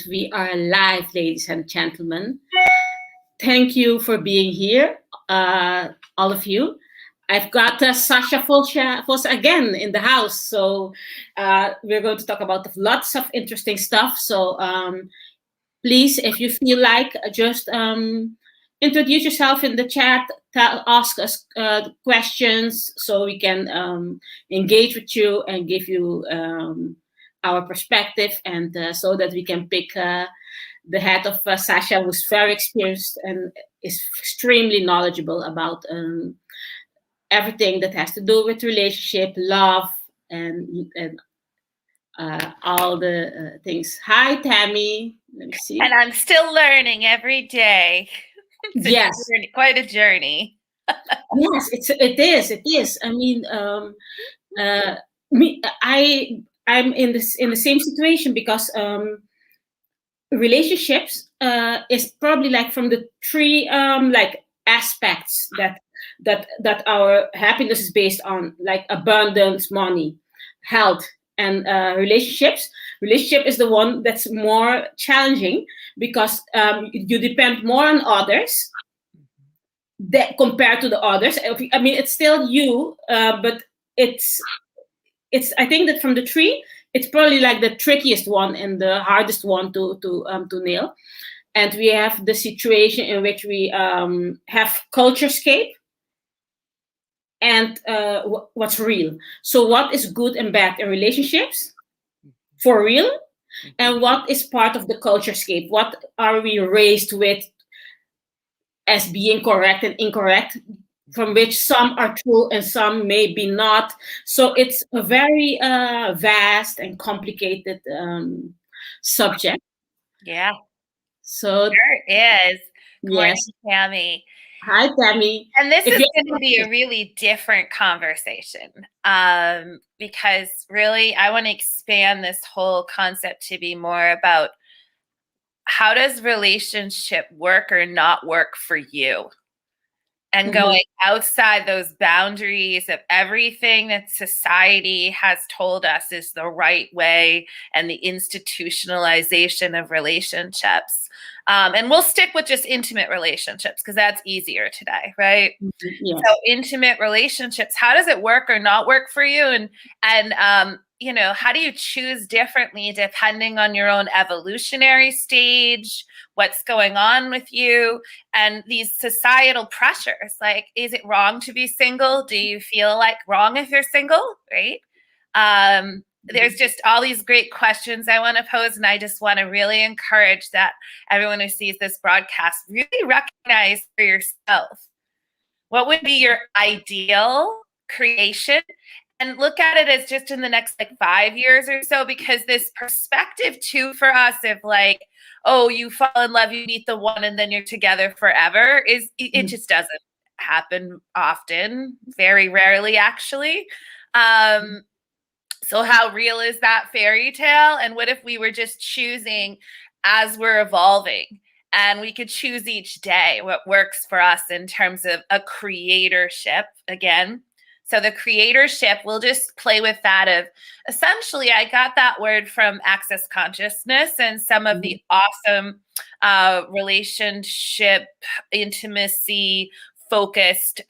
And we are live, ladies and gentlemen. Thank you for being here, all of you. I've got Sacha Fossa again in the house. So we're going to talk about lots of interesting stuff. So please, if you feel like, just introduce yourself in the chat, ask us questions so we can engage with you and give you our perspective, and so that we can pick the head of Sacha, who's very experienced and is extremely knowledgeable about everything that has to do with relationship, love, and all the things. Hi, Tammy. Let me see. And I'm still learning every day. Yes, quite a journey. Yes, it is. I mean, I'm in the same situation, because relationships is probably like from the three like aspects that our happiness is based on, like abundance, money, health, and relationships. Relationship is the one that's more challenging, because you depend more on others that compared to the others. I mean, it's still you, but it's I think that from the three, it's probably like the trickiest one and the hardest one to nail. And we have the situation in which we have culturescape and what's real. So what is good and bad in relationships for real, and what is part of the culturescape? What are we raised with as being correct and incorrect, from which some are true and some may be not. So it's a very vast and complicated subject. Yeah. So there is. Good morning, yes. Tammy. Hi, Tammy. And this is going to be a really different conversation, because really I want to expand this whole concept to be more about how does relationship work or not work for you? And going outside those boundaries of everything that society has told us is the right way, and the institutionalization of relationships. And we'll stick with just intimate relationships because that's easier today, right? Yes. So intimate relationships, how does it work or not work for you? And you know, how do you choose differently depending on your own evolutionary stage, what's going on with you, and these societal pressures? Like, is it wrong to be single? Do you feel like wrong if you're single, right? There's just all these great questions I want to pose, and I just want to really encourage that everyone who sees this broadcast really recognize for yourself what would be your ideal creation, and look at it as just in the next like 5 years or so, because this perspective too for us of like, oh, you fall in love, you meet the one, and then you're together forever, is it just doesn't happen often, very rarely actually. So how real is that fairy tale? And what if we were just choosing as we're evolving, and we could choose each day what works for us in terms of a creatorship again? So the creatorship, we'll just play with that of, essentially, I got that word from Access Consciousness and some of the awesome relationship, intimacy focused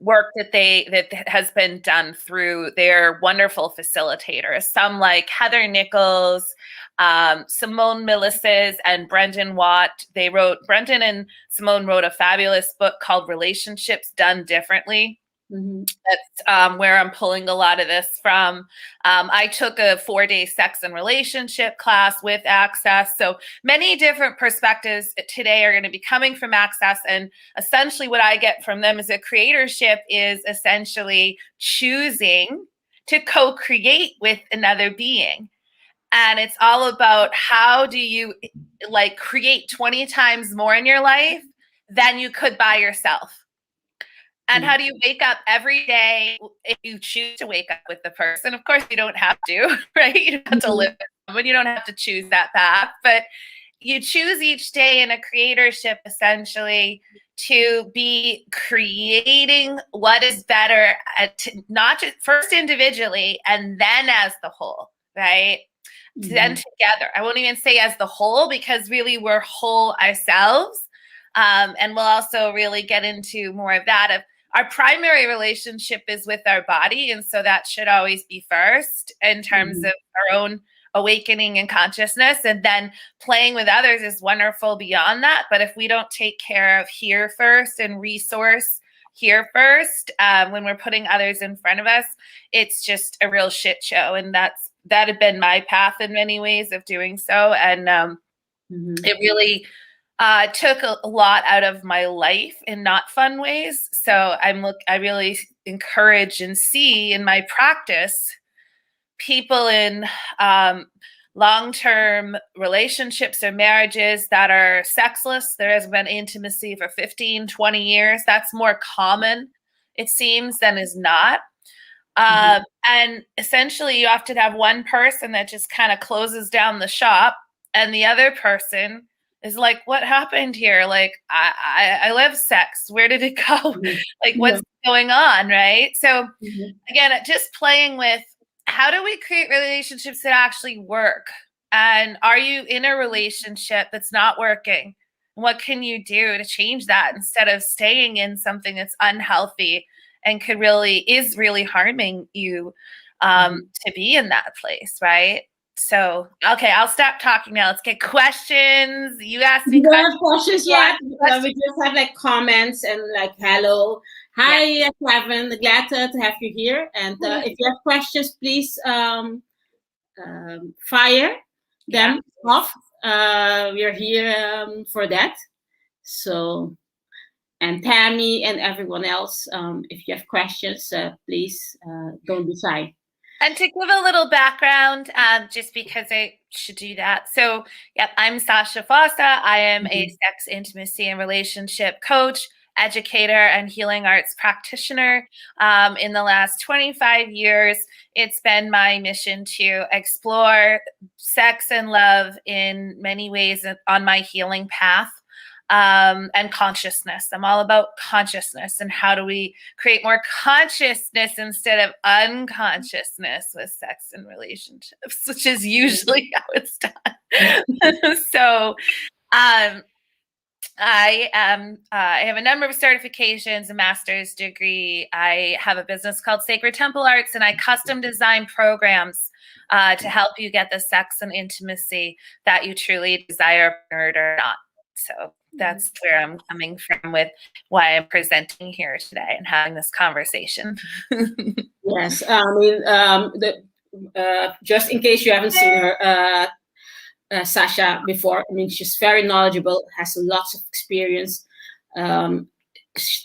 work that has been done through their wonderful facilitators. Some like Heather Nichols, Simone Milasses, and Brendan Watt. Brendan and Simone wrote a fabulous book called Relationships Done Differently. That's where I'm pulling a lot of this from. I took a 4-day sex and relationship class with Access. So many different perspectives today are going to be coming from Access. And essentially what I get from them is a creatorship is essentially choosing to co-create with another being. And it's all about how do you like create 20 times more in your life than you could by yourself. And how do you wake up every day if you choose to wake up with the person? Of course, you don't have to, right? You don't have to live with someone. You don't have to choose that path. But you choose each day in a creatorship, essentially, to be creating what is better, not just first individually and then as the whole, right? then together. I won't even say as the whole, because really we're whole ourselves. And we'll also really get into more of that. Of our primary relationship is with our body. And so that should always be first in terms of our own awakening and consciousness. And then playing with others is wonderful beyond that. But if we don't take care of here first and resource here first, when we're putting others in front of us, it's just a real shit show. And that had been my path in many ways of doing so. And it really took a lot out of my life in not fun ways. So I really encourage and see in my practice people in long-term relationships or marriages that are sexless. There has been intimacy for 15, 20 years. That's more common, it seems, than is not. And essentially you often have one person that just kind of closes down the shop, and the other person is like, what happened here? Like, I love sex. Where did it go? Like, what's going on, right? So again, just playing with, how do we create relationships that actually work? And are you in a relationship that's not working? What can you do to change that instead of staying in something that's unhealthy and is really harming you to be in that place, right? So, okay, I'll stop talking now. Let's get questions. You asked me questions yet. We just have like comments and like, hello. Hi, Kevin. Glad to have you here. And if you have questions, please fire them off. We're here for that. So, and Tammy and everyone else, if you have questions, please don't be shy. And to give a little background, just because I should do that. So, I'm Sacha Fossa. I am a sex, intimacy, and relationship coach, educator, and healing arts practitioner. In the last 25 years, it's been my mission to explore sex and love in many ways on my healing path. And consciousness. I'm all about consciousness and how do we create more consciousness instead of unconsciousness with sex and relationships, which is usually how it's done. So I have a number of certifications, a master's degree. I have a business called Sacred Temple Arts, and I custom design programs to help you get the sex and intimacy that you truly desire, or not. So that's where I'm coming from with why I'm presenting here today and having this conversation. Yes, I mean, just in case you haven't seen her, Sacha before, I mean, she's very knowledgeable, has lots of experience.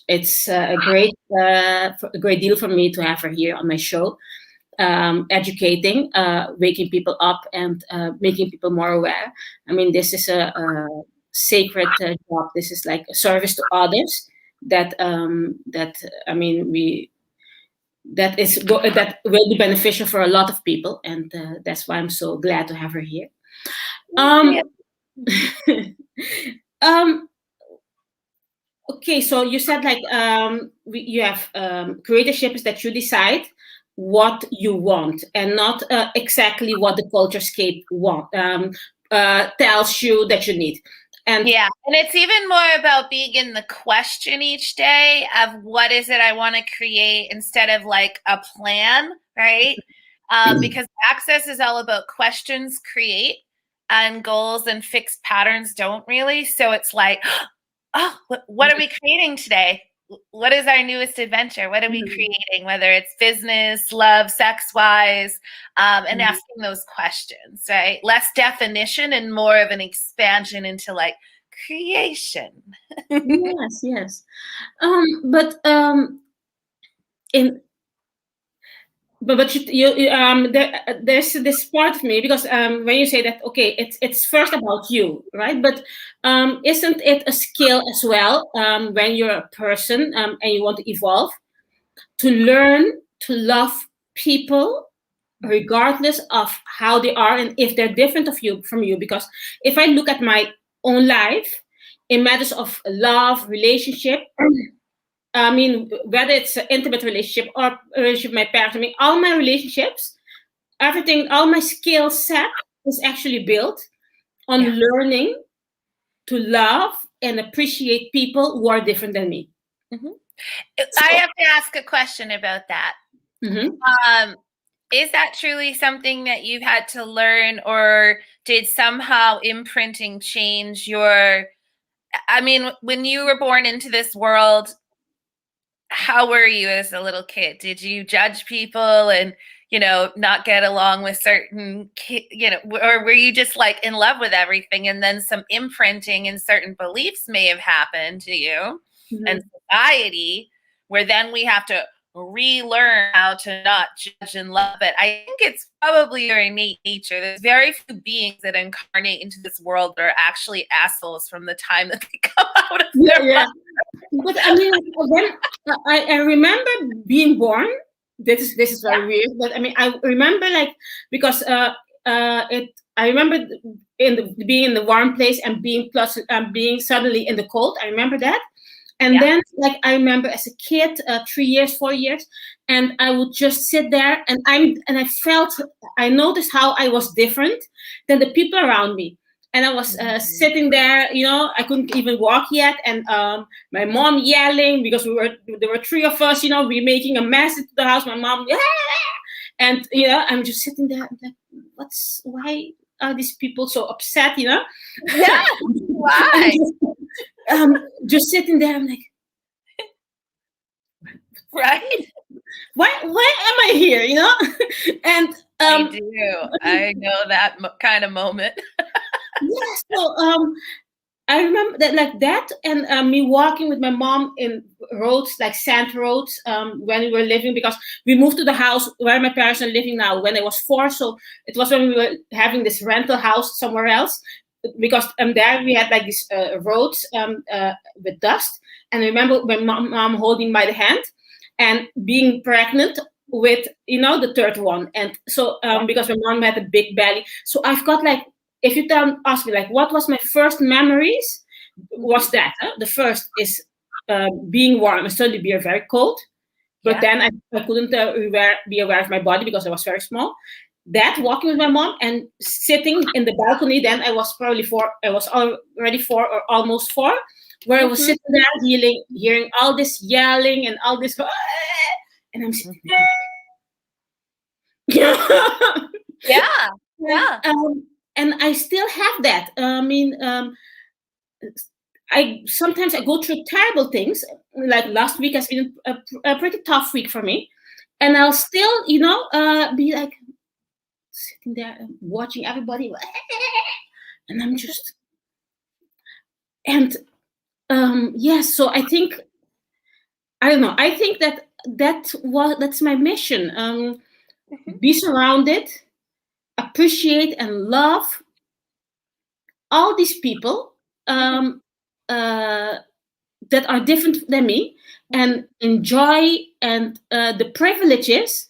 It's a great deal for me to have her here on my show, educating, waking people up, and making people more aware. I mean, this is a sacred job. This is like a service to others that that will be beneficial for a lot of people, and that's why I'm so glad to have her here. Okay, so you said like you have creatorship is that you decide what you want and not exactly what the culturescape tells you that you need. And it's even more about being in the question each day of what is it I want to create instead of like a plan, right? Because access is all about questions create, and goals and fixed patterns don't really. So it's like, oh, what are we creating today? What is our newest adventure? What are we creating? Whether it's business, love, sex-wise, and asking those questions, right? Less definition and more of an expansion into like creation. Yes. But there's this part of me, because when you say that, okay, it's first about you, right? But isn't it a skill as well, when you're a person and you want to evolve, to learn to love people regardless of how they are and if they're different from you? Because if I look at my own life in matters of love, relationship, I mean, whether it's an intimate relationship or a relationship with my parents, I mean, all my relationships, everything, all my skill set is actually built on learning to love and appreciate people who are different than me. Mm-hmm. I have to ask a question about that. Mm-hmm. Is that truly something that you've had to learn, or did somehow imprinting change your, I mean, when you were born into this world, how were you as a little kid? Did you judge people and, you know, not get along with certain, you know, or were you just like in love with everything, and then some imprinting and certain beliefs may have happened to you and society, where then we have to relearn how to not judge and love it? I think it's probably your innate nature. There's very few beings that incarnate into this world that are actually assholes from the time that they come out of their mother. But I mean, when I remember being born, this is very weird. But I mean, I remember like because I remember being in the warm place and being suddenly in the cold. I remember that. And then, like, I remember as a kid, 3 years, 4 years, and I would just sit there, and I noticed how I was different than the people around me. And I was sitting there, you know, I couldn't even walk yet, and my mom yelling because there were 3 of us, you know, we making a mess into the house. My mom, and you know, I'm just sitting there, I'm like, why are these people so upset, you know? Yeah, why? Just sitting there, I'm like, right? Why am I here? You know? And I know that kind of moment. Yeah. So I remember that, like that, and me walking with my mom in roads like sand roads when we were living, because we moved to the house where my parents are living now when I was 4. So it was when we were having this rental house somewhere else, because there we had like these roads with dust. And I remember my mom holding by the hand and being pregnant with, you know, the third one. And so because my mom had a big belly, so I've got like, if you ask me like what was my first memories, was that the first is being warm and suddenly be very cold, but then I couldn't be aware of my body because I was very small. That walking with my mom and sitting in the balcony, then I was probably 4. I was already 4 or almost 4, where I was sitting there hearing all this yelling and all this, and I'm sitting there. Yeah. And I still have that. I mean, sometimes I go through terrible things. Like last week has been a pretty tough week for me, and I'll still, you know, be like sitting there and watching everybody, and I'm just, and yes. So I think, I don't know. I think that's my mission. Be surrounded, appreciate and love all these people that are different than me, and enjoy and the privileges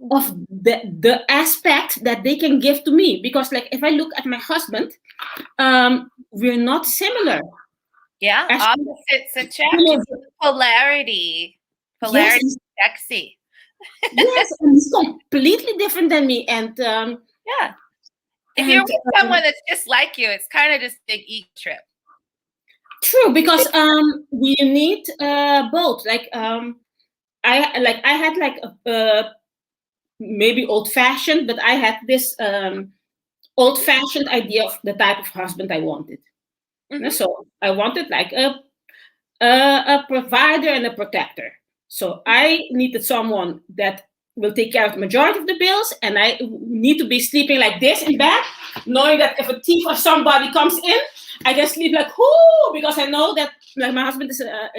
of the aspect that they can give to me. Because like if I look at my husband, we're not similar. Yeah, opposites attract. Polarity Yes, sexy. Yes, and he's completely different than me. And yeah, if you're with someone that's just like you, it's kind of just a big ego trip. True, because we need both. Like I had like maybe old-fashioned, but I had this old-fashioned idea of the type of husband I wanted. So I wanted like a provider and a protector. So I needed someone that will take care of the majority of the bills, and I need to be sleeping like this in bed, knowing that if a thief or somebody comes in, I can sleep like whoo, because I know that like my husband is a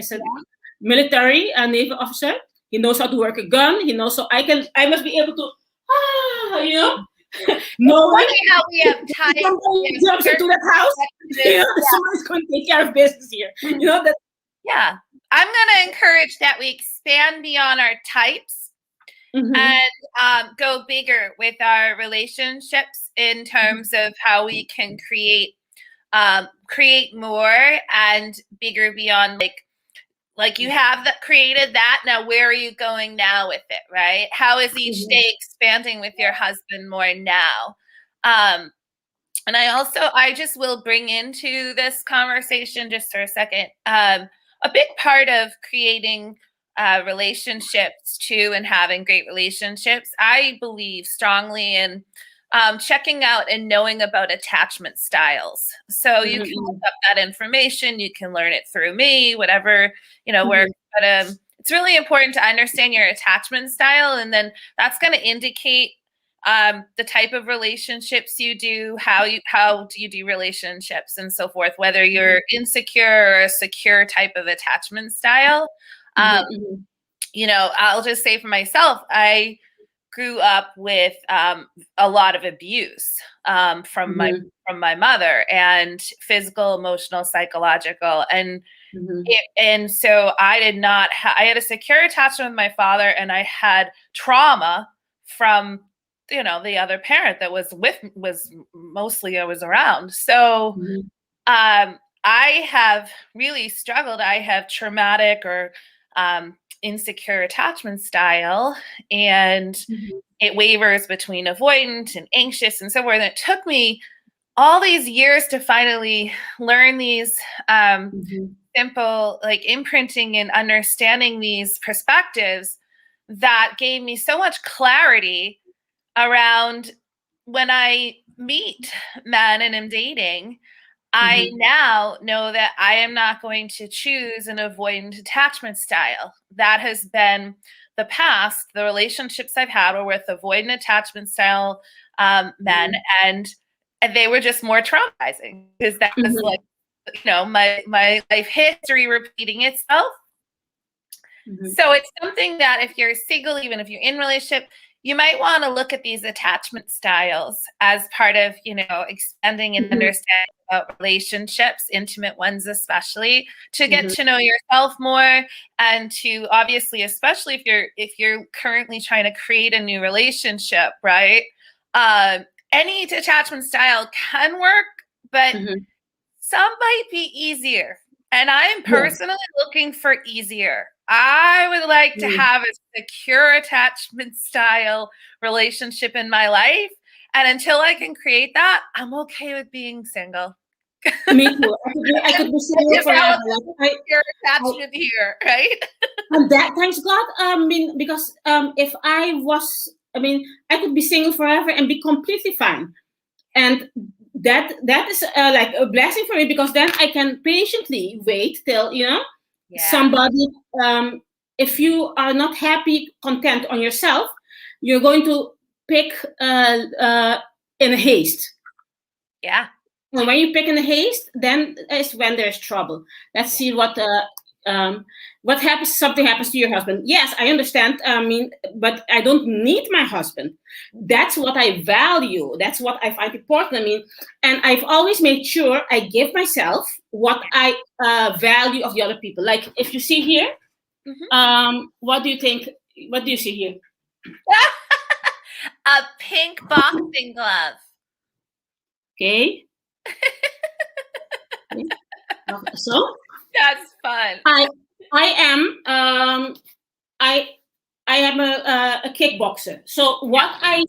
military naval officer. He knows how to work a gun. He knows, so I must be able to, you know. Knowing how we have time, somebody jumps into that house, you know, someone's going to take care of business here. You know that. Yeah, I'm going to encourage that we expand beyond our types and go bigger with our relationships in terms of how we can create more and bigger beyond like you have created that. Now, where are you going now with it, right? How is each day expanding with your husband more now? And I just will bring into this conversation just for a second, a big part of creating relationships too, and having great relationships, I believe strongly in checking out and knowing about attachment styles. So you can look up that information, you can learn it through me, whatever, works. But it's really important to understand your attachment style, and then that's going to indicate the type of relationships you do, how do you do relationships, and so forth, whether you're insecure or a secure type of attachment style. I'll just say for myself, I grew up with a lot of abuse from my mother, and physical, emotional, psychological, and so I did not. I had a secure attachment with my father, and I had trauma from the other parent that was mostly I was around. So I have really struggled. I have traumatic or insecure attachment style, and it wavers between avoidant and anxious and so forth. And it took me all these years to finally learn these simple, like, imprinting and understanding these perspectives that gave me so much clarity around when I meet men and am dating. I now know that I am not going to choose an avoidant attachment style. That has been the past. The relationships I've had were with avoidant attachment style men, and they were just more traumatizing, because that was like, my life history repeating itself. So it's something that if you're single, even if you're in a relationship, you might want to look at these attachment styles as part of, expanding and understanding about relationships, intimate ones especially, to get to know yourself more, and to obviously, especially if you're currently trying to create a new relationship, right? Any attachment style can work, but some might be easier. And I'm personally looking for easier. I would like to have a secure attachment style relationship in my life. And until I can create that, I'm okay with being single. Me too. I could be single forever. Secure attachment here, right? And that, thanks God. Because if I was, I could be single forever and be completely fine. And that is like a blessing for me, because then I can patiently wait till somebody. If you are not happy, content on yourself, you're going to pick in a haste. Yeah. And when you pick in a haste, then is when there's trouble. Let's see what happens. Something happens to your husband. Yes, I understand. But I don't need my husband. That's what I value. That's what I find important. And I've always made sure I give myself what I value of the other people. Like, if you see here, what do you think? What do you see here? A pink boxing glove. Okay. So that's fun. I am a kickboxer. So what I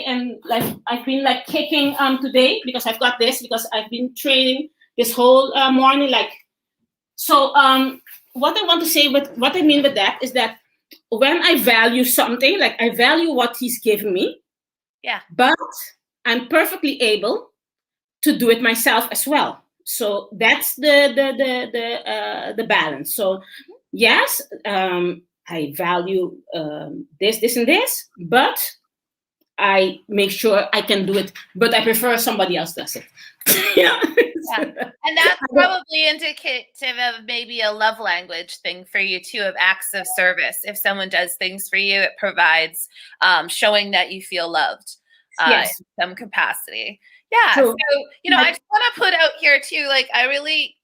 am like, I've been like kicking today, because I've got this, because I've been training this whole morning. Like, so what I want to say with what I mean with that is that when I value something, like I value what he's given me, but I'm perfectly able to do it myself as well. So that's the balance. So yes, I value this, and this, but I make sure I can do it. But I prefer somebody else does it. And that's probably indicative of maybe a love language thing for you too, of acts of service. If someone does things for you, it provides showing that you feel loved in some capacity. Yeah. True. So, I just want to put out here too, like, I really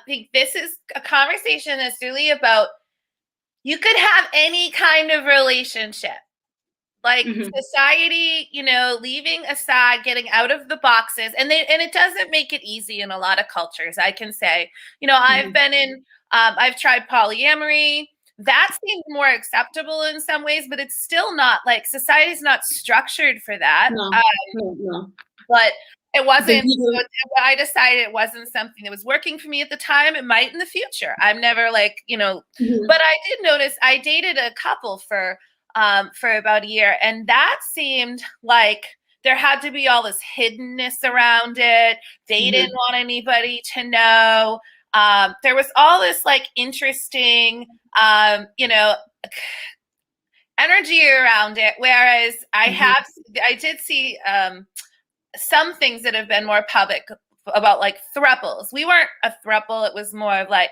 think this is a conversation that's really about, you could have any kind of relationship. Like, society, leaving aside, getting out of the boxes, and it doesn't make it easy in a lot of cultures. I can say, I've been in, I've tried polyamory, that seemed more acceptable in some ways, but it's still not like society's not structured for that. No. But it wasn't, I decided it wasn't something that was working for me at the time. It might in the future. I'm never like, you know, but I did notice I dated a couple for about a year, and that seemed like there had to be all this hiddenness around it. They didn't want anybody to know. There was all this like interesting, you know, energy around it. Whereas I did see some things that have been more public about like thruples. We weren't a thruple. It was more of like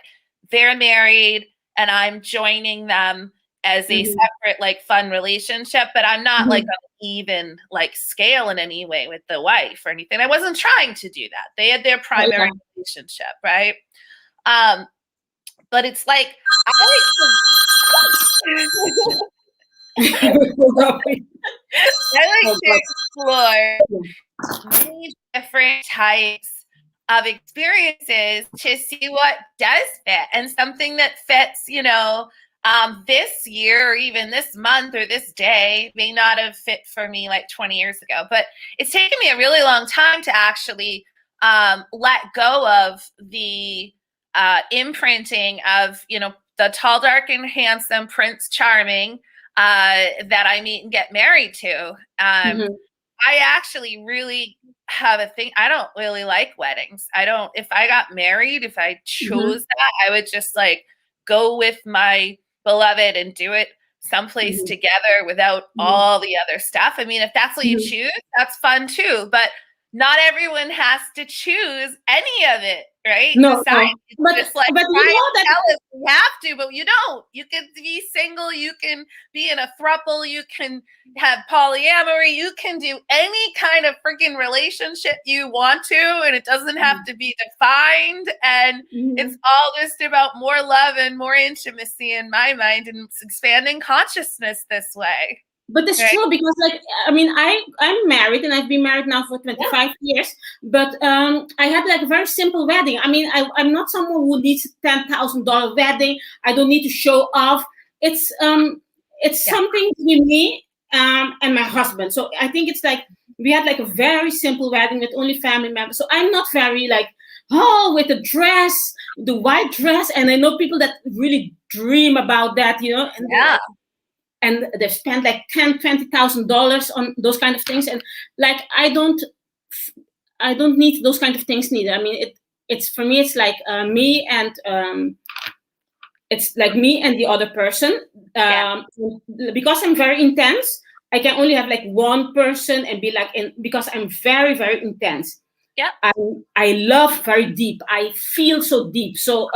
they're married and I'm joining them as a separate like fun relationship, but I'm not like on even like scale in any way with the wife or anything. I wasn't trying to do that. They had their primary relationship, right? But it's like I like to explore many different types of experiences to see what does fit, and something that fits, you know, this year or even this month or this day may not have fit for me like 20 years ago. But it's taken me a really long time to actually let go of the imprinting of, you know, the tall, dark, and handsome Prince Charming that I meet and get married to. I actually really have a thing. I don't really like weddings. If I got married, if I chose that, I would just like go with my beloved and do it someplace together without all the other stuff. I mean, if that's what you choose, that's fun too. But not everyone has to choose any of it, right? No, Society but just like you know that tell us we have to, but you don't. You can be single, you can be in a throuple, you can have polyamory, you can do any kind of freaking relationship you want to, and it doesn't have to be defined. And it's all just about more love and more intimacy in my mind, and it's expanding consciousness this way. But it's true, because like, I mean, I'm married and I've been married now for 25 years, but I had like a very simple wedding. I mean, I'm not someone who needs $10,000 wedding. I don't need to show off. It's something between me and my husband. So I think it's like we had like a very simple wedding with only family members. So I'm not very like, oh, with the dress, the white dress. And I know people that really dream about that, you know. And they've spent like $10,000-$20,000 on those kind of things, and like I don't need those kind of things neither. I mean, it's for me, it's like me and it's like me and the other person. Because I'm very intense, I can only have like one person and be like, because I'm very, very intense. Yeah, I love very deep. I feel so deep. So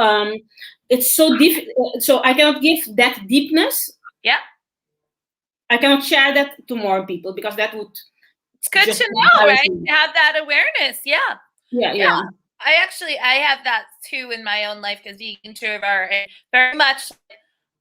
it's so deep. So I cannot give that deepness. Yeah. I cannot share that to more people, because that would. It's good to know, right? To have that awareness. Yeah. I have that too in my own life, because being introvert, and very much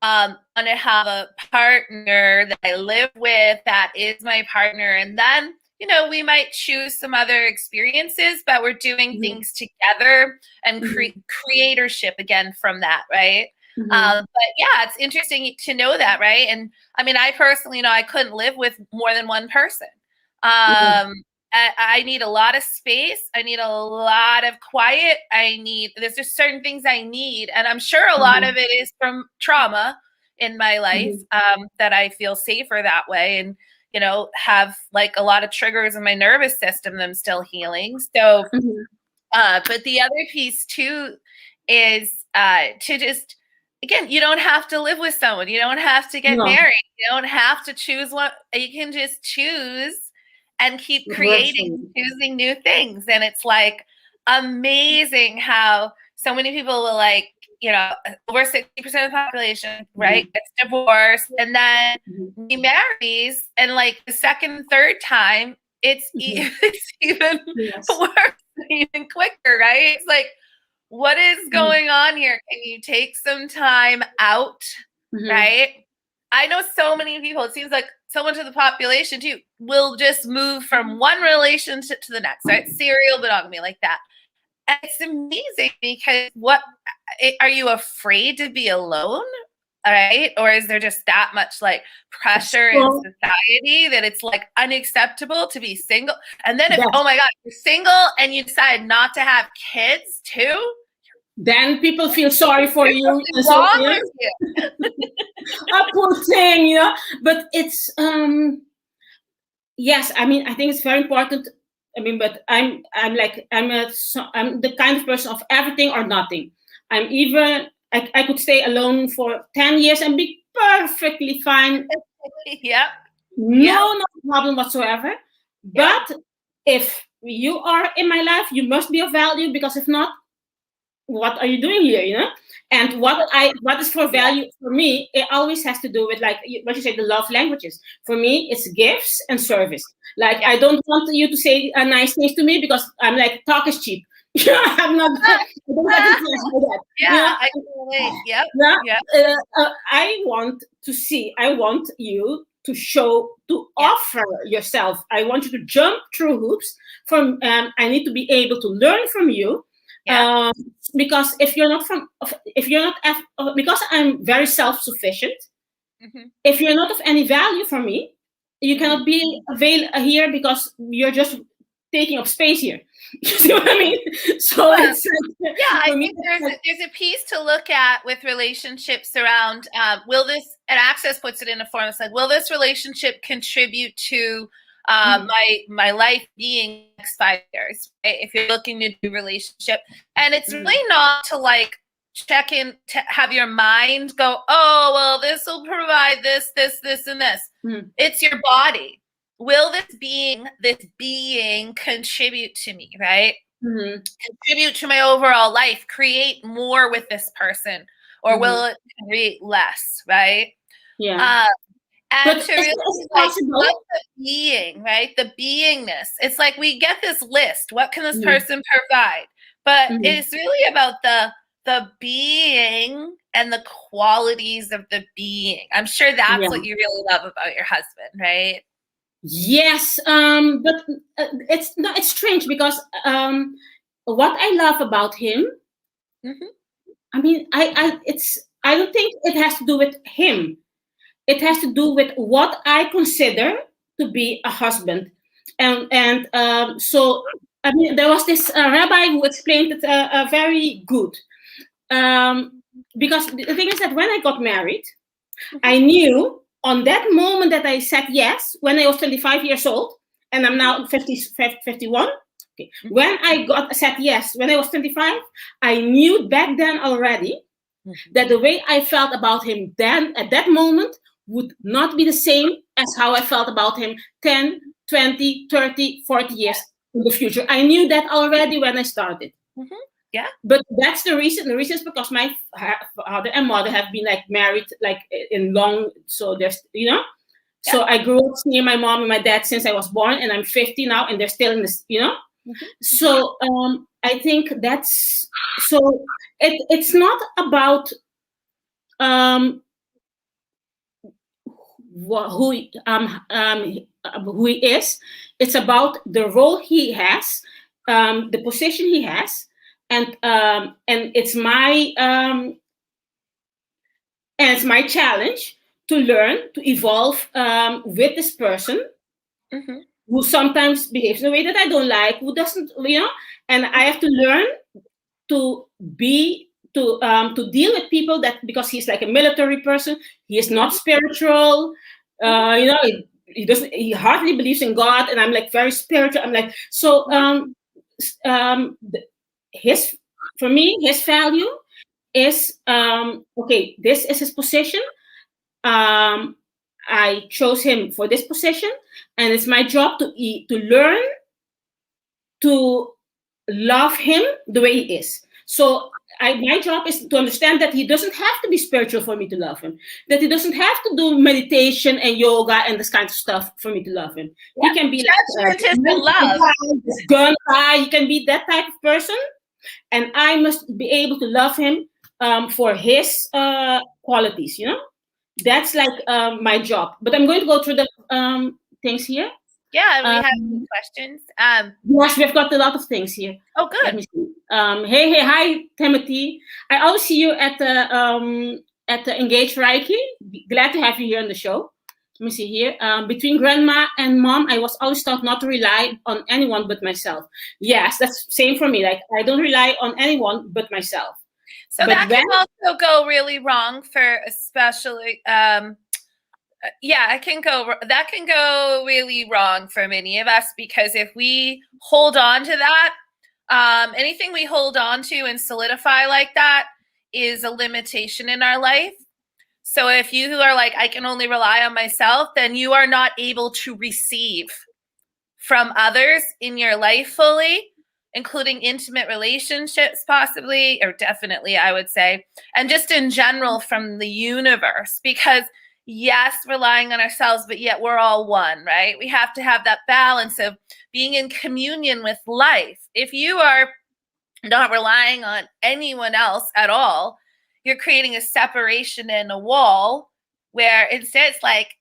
want to have a partner that I live with that is my partner, and then, you know, we might choose some other experiences, but we're doing things together, and creatorship again from that, right? But yeah, it's interesting to know that, right? And I mean, I personally know I couldn't live with more than one person. I need a lot of space. I need a lot of quiet. There's just certain things I need. And I'm sure a lot of it is from trauma in my life, that I feel safer that way, and, you know, have like a lot of triggers in my nervous system that I'm still healing. So, but the other piece too is to just, again, you don't have to live with someone. You don't have to get married. You don't have to choose one. You can just choose and keep creating, choosing new things. And it's like amazing how so many people will, like, you know, over 60% of the population, right, gets divorced, and then he marries, and like the second, third time, it's even worse, even quicker, right? It's like, what is going on here? Can you take some time out, right? I know so many people, it seems like so much of the population too, will just move from one relationship to the next, right? Serial monogamy, like that. And it's amazing, because are you afraid to be alone? All right. Or is there just that much like pressure in society that it's like unacceptable to be single? And then if, oh my God, you're single and you decide not to have kids too, then people feel sorry for you. And so, wrong with you. A poor thing, you know. But it's yes, I mean, I think it's very important. I mean, but I'm the kind of person of everything or nothing. I'm even I could stay alone for 10 years and be perfectly fine. Yep. No problem whatsoever. But if you are in my life, you must be of value, because if not, what are you doing here, you know? And what is for value for me, it always has to do with, like what you say, the love languages. For me, it's gifts and service. Like, I don't want you to say nice things to me, because I'm like, talk is cheap. I'm not. I don't get influenced by that. I can relate. Yep. I want to see. I want you to show, to offer yourself. I want you to jump through hoops. I need to be able to learn from you. Because if you're not because I'm very self-sufficient. If you're not of any value for me, you cannot be here, because you're just taking up space here. You see what I mean? So it's I think there's a piece to look at with relationships around will this, and Access puts it in a form that's like, will this relationship contribute to my life being next 5 years, right? If you're looking to do relationship, and it's really not to like check in to have your mind go, oh well, this will provide this, and this. It's your body. Will this being contribute to me, right? Contribute to my overall life, create more with this person, or will it create less, right? And to really like love the being, right? The beingness. It's like we get this list. What can this person provide? But it's really about the being and the qualities of the being. I'm sure that's what you really love about your husband, right? Yes, but it's strange, because what I love about him, I mean, I don't think it has to do with him. It has to do with what I consider to be a husband, and so I mean, there was this rabbi who explained it very good, because the thing is that when I got married, I knew on that moment that I said yes, when I was 25 years old, and I'm now 51. Okay. When I said yes, when I was 25, I knew back then already that the way I felt about him then, at that moment, would not be the same as how I felt about him 10, 20, 30, 40 years in the future. I knew that already when I started. But that's the reason. The reason is because my father and mother have been like married like in long. So there's, you know. So I grew up near my mom and my dad since I was born, and I'm 50 now, and they're still in this, you know. So I think that's so. It's not about who he is. It's about the role he has, the position he has. And it's my challenge to learn, to evolve with this person who sometimes behaves in a way that I don't like, who doesn't, you know. And I have to learn to deal with people that, because he's like a military person, he is not spiritual, you know. He hardly believes in God, and I'm like very spiritual. I'm like, so for me, his value is okay, this is his position. I chose him for this position, and it's my job to learn to love him the way he is. So my job is to understand that he doesn't have to be spiritual for me to love him. That he doesn't have to do meditation and yoga and this kind of stuff for me to love him. He can be like gun guy. He can be that type of person, and I must be able to love him for his qualities. You know, that's like my job. But I'm going to go through the things here. Yeah, we have some questions. Yes, we've got a lot of things here. Oh, good. Let me see. Hey, hi, Timothy. I always see you at the at the Engage Reiki. Glad to have you here on the show. Let me see here. Between grandma and mom, I was always taught not to rely on anyone but myself. Yes, that's same for me. Like, I don't rely on anyone but myself. So But that can also go really wrong for especially, that can go really wrong for many of us, because if we hold on to that, anything we hold on to and solidify like that is a limitation in our life. So if you are like, I can only rely on myself, then you are not able to receive from others in your life fully, including intimate relationships, possibly, or definitely, I would say, and just in general from the universe. Because yes, relying on ourselves, but yet we're all one, right? We have to have that balance of being in communion with life. If you are not relying on anyone else at all, you're creating a separation and a wall where instead it's like,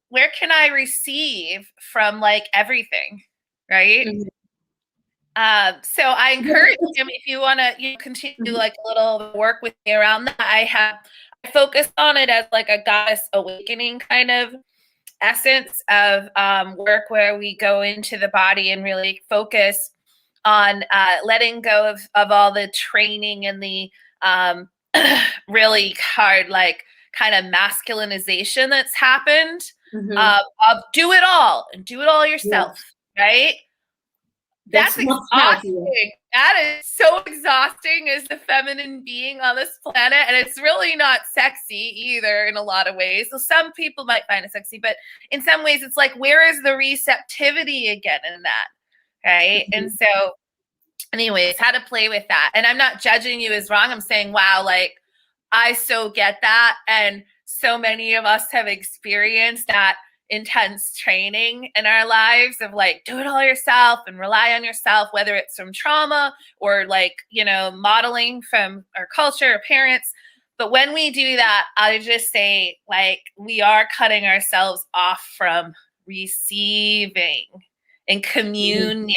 where can I receive from like everything, right? Mm-hmm. So I encourage him, if you want to continue like a little work with me around that. I focus on it as like a goddess awakening kind of essence of work, where we go into the body and really focus on letting go of all the training and the really hard, like, kind of masculinization that's happened, of do it all and do it all yourself, right? That's exhausting. That is so exhausting as the feminine being on this planet. And it's really not sexy either in a lot of ways. So some people might find it sexy, but in some ways it's like, where is the receptivity again in that? Right. And so anyways, how to play with that. And I'm not judging you as wrong. I'm saying, wow, like, I so get that. And so many of us have experienced that intense training in our lives of like, do it all yourself and rely on yourself, whether it's from trauma or like, modeling from our culture or parents. But when we do that, I just say, like, we are cutting ourselves off from receiving and communion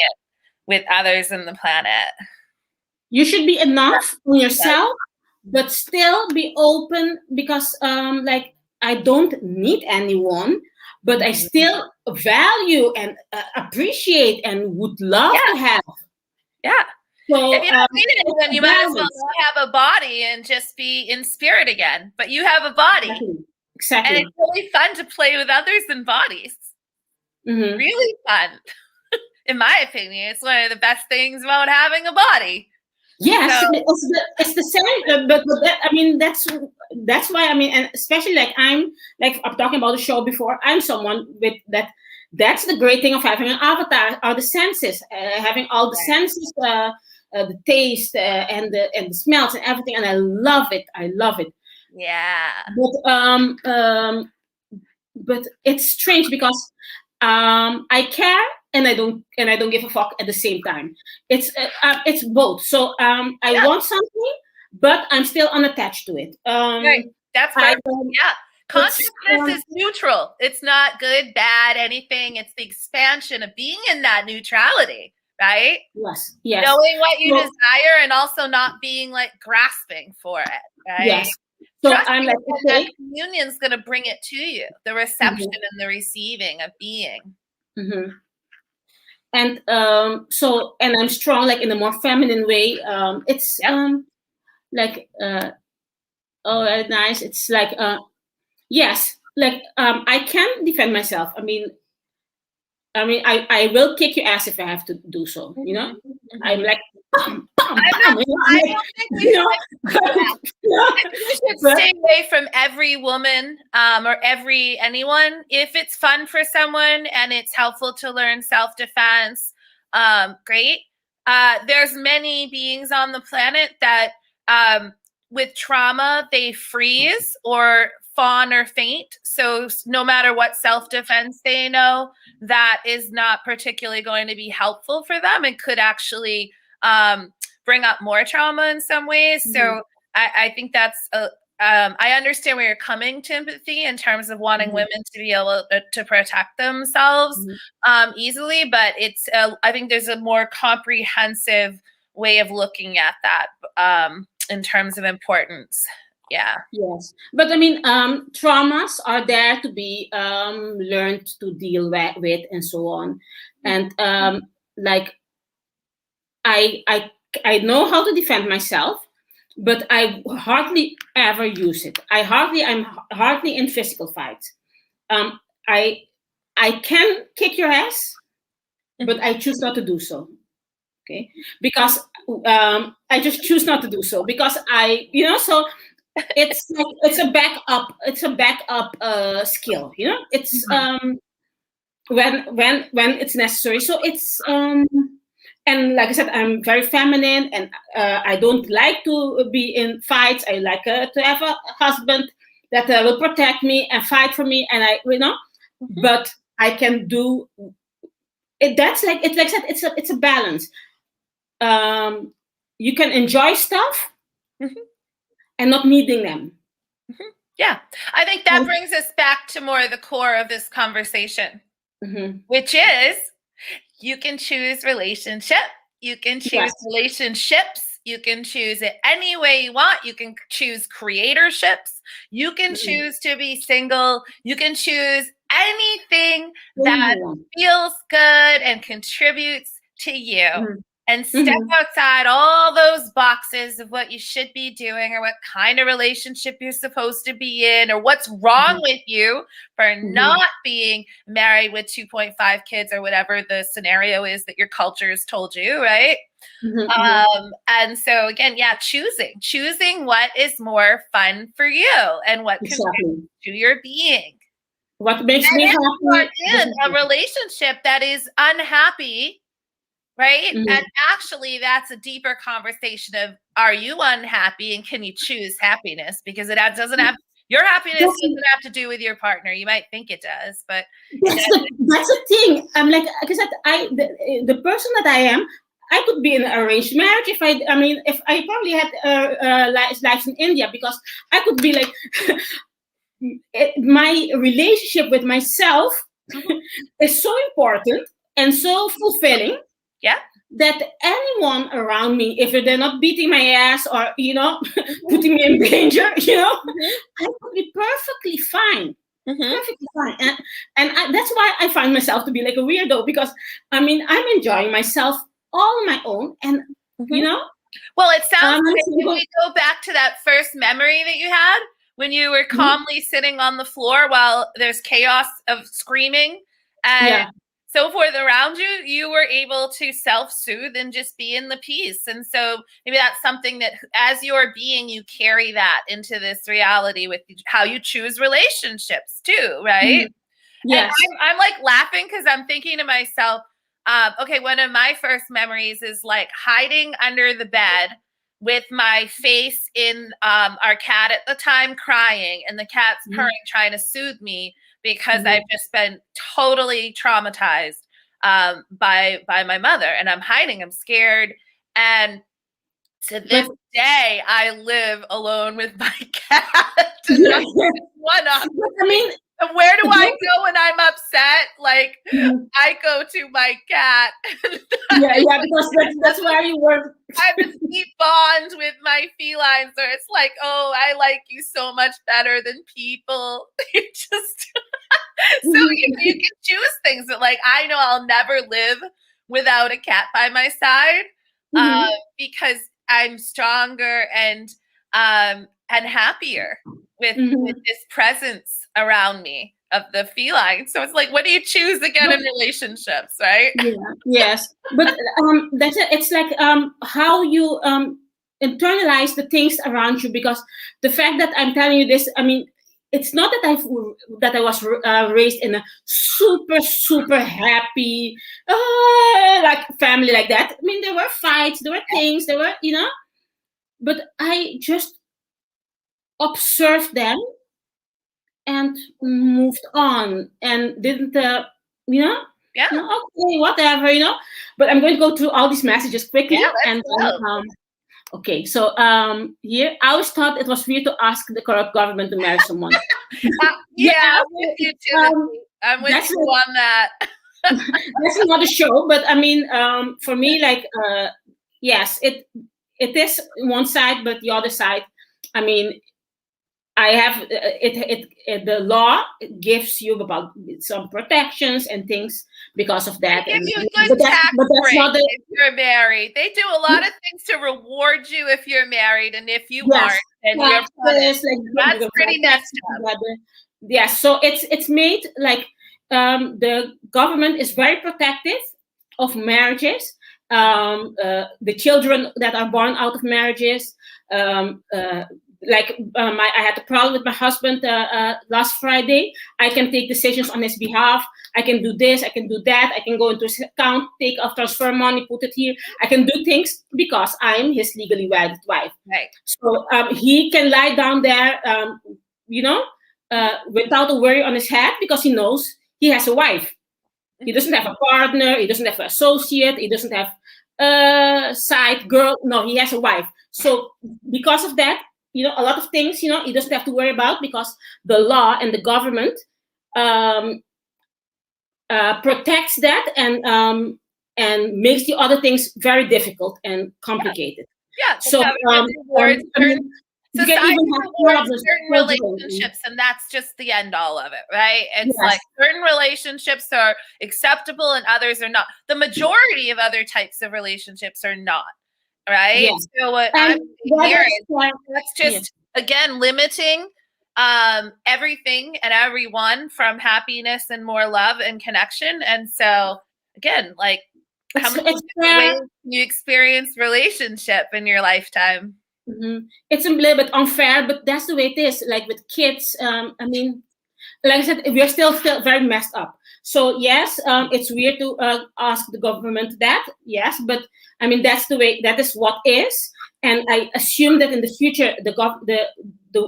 with others in the planet. You should be enough for yourself, but still be open, because like, I don't need anyone, but I still value and appreciate and would love to have. Yeah. So if you don't need anyone, you might as well have a body and just be in spirit again. But you have a body. Exactly. And it's really fun to play with others in bodies. Mm-hmm. Really fun. In my opinion, it's one of the best things about having a body. Yes, so, it's the same, but that, I mean, that's why, I mean, and especially like I'm talking about the show before, I'm someone with that. That's the great thing of having an avatar, are the senses, having all the senses, the taste and the smells and everything, and I love it. Yeah. But it's strange because I care and I don't give a fuck at the same time. It's both. So I want something, but I'm still unattached to it. Right. That's perfect. Consciousness is neutral. It's not good, bad, anything. It's the expansion of being in that neutrality, right? Yes. Knowing what you desire and also not being like grasping for it, right? Yes. So I'm like, that communion's going to bring it to you, the reception and the receiving of being. Mm-hmm. And so, and I'm strong, like in a more feminine way. It's like, oh, nice. It's like, yes, like I can defend myself. I mean, I will kick your ass if I have to do so. I'm like, I don't think we should stay away from every woman or anyone. If it's fun for someone and it's helpful to learn self-defense, great. There's many beings on the planet that with trauma, they freeze or fawn or faint. So no matter what self-defense they know, that is not particularly going to be helpful for them. It could actually bring up more trauma in some ways. So I think that's I understand where you're coming to empathy in terms of wanting women to be able to protect themselves easily, but it's I think there's a more comprehensive way of looking at that in terms of importance. Yeah. Yes, but I mean, traumas are there to be learned to deal with and so on, and like I I I know how to defend myself, but I hardly ever use it. I'm hardly in physical fights. Um, I I can kick your ass, but I choose not to do so. Okay, because I just choose not to do so because so it's like it's a backup skill, it's when it's necessary. So it's and like I said, I'm very feminine, and I don't like to be in fights. I like to have a husband that will protect me and fight for me, and but I can do it. That's like it's like I said, it's a balance. You can enjoy stuff and not needing them. Yeah, I think that brings us back to more the core of this conversation, which is you can choose relationship, you can choose relationships, you can choose it any way you want. You can choose creatorships, you can choose to be single, you can choose anything that feels good and contributes to you. And step outside all those boxes of what you should be doing or what kind of relationship you're supposed to be in or what's wrong with you for not being married with 2.5 kids or whatever the scenario is that your culture has told you, right? And so again, choosing what is more fun for you and what contributes to your being. What makes me happy in a relationship that is unhappy, right? And actually, that's a deeper conversation of, are you unhappy and can you choose happiness? Because it doesn't have, your happiness doesn't have to do with your partner. You might think it does, but that's the thing. I'm like I said, the person that I am, I could be in an arranged marriage if I probably had life in India, because I could be like my relationship with myself is so important and so fulfilling. Yeah. That anyone around me, if they're not beating my ass or putting me in danger, I would be perfectly fine. Perfectly fine. And that's why I find myself to be like a weirdo, because I'm enjoying myself all on my own, and well, it sounds like if we go back to that first memory that you had when you were calmly sitting on the floor while there's chaos of screaming and so forth around you, you were able to self-soothe and just be in the peace. And so maybe that's something that as you're being, you carry that into this reality with how you choose relationships too, right? Yes. And I'm like laughing because I'm thinking to myself, okay, one of my first memories is like hiding under the bed with my face in our cat at the time crying, and the cat's purring, trying to soothe me because I've just been totally traumatized by my mother, and I'm hiding, I'm scared. And to this day, I live alone with my cat. Where do I go when I'm upset? Like, I go to my cat. Because that's where you work. I have a deep bond with my felines, or it's like, oh, I like you so much better than people. You just so you can choose things that, like, I know I'll never live without a cat by my side because I'm stronger and happier with this presence around me of the feline. So it's like, what do you choose again in relationships, right? Yes, but that's it. It's like how you internalize the things around you, because the fact that I'm telling you this, it's not that I was raised in a super happy like family like that. There were fights, there were things, there were but I just observed them and moved on and didn't okay, whatever, but I'm going to go through all these messages quickly. Okay, so here I always thought it was weird to ask the corrupt government to marry someone. I'm with you too. I'm with you on that. That's not a show, but for me, like yes, it is one side, but the other side, I have the law gives you about some protections and things because of that. They give And you a good tax break if you're married. They do a lot of things to reward you if you're married, and if you aren't, then you're punished. That's pretty messed up. Yes, so it's made like the government is very protective of marriages, the children that are born out of marriages. I had a problem with my husband last Friday. I can take decisions on his behalf. I can do this, I can do that. I can go into his account, take off, transfer money, put it here. I can do things because I'm his legally wedded wife. Right. So he can lie down there, without a worry on his head because he knows he has a wife. He doesn't have a partner. He doesn't have an associate. He doesn't have a side girl. No, he has a wife. So because of that, a lot of things, he doesn't have to worry about because the law and the government protects that and makes the other things very difficult and complicated. Yeah. So society rewards certain relationships, and that's just the end all of it, right? It's like certain relationships are acceptable and others are not. The majority of other types of relationships are not, right? So what I'm hearing is that's just again limiting everything and everyone from happiness and more love and connection. And so again, like how many ways you experience relationship in your lifetime? Mm-hmm. It's a little bit unfair, but that's the way it is. Like with kids, like I said, we're still very messed up. So yes, it's weird to ask the government that. Yes, but that's the way. That is what is, and I assume that in the future,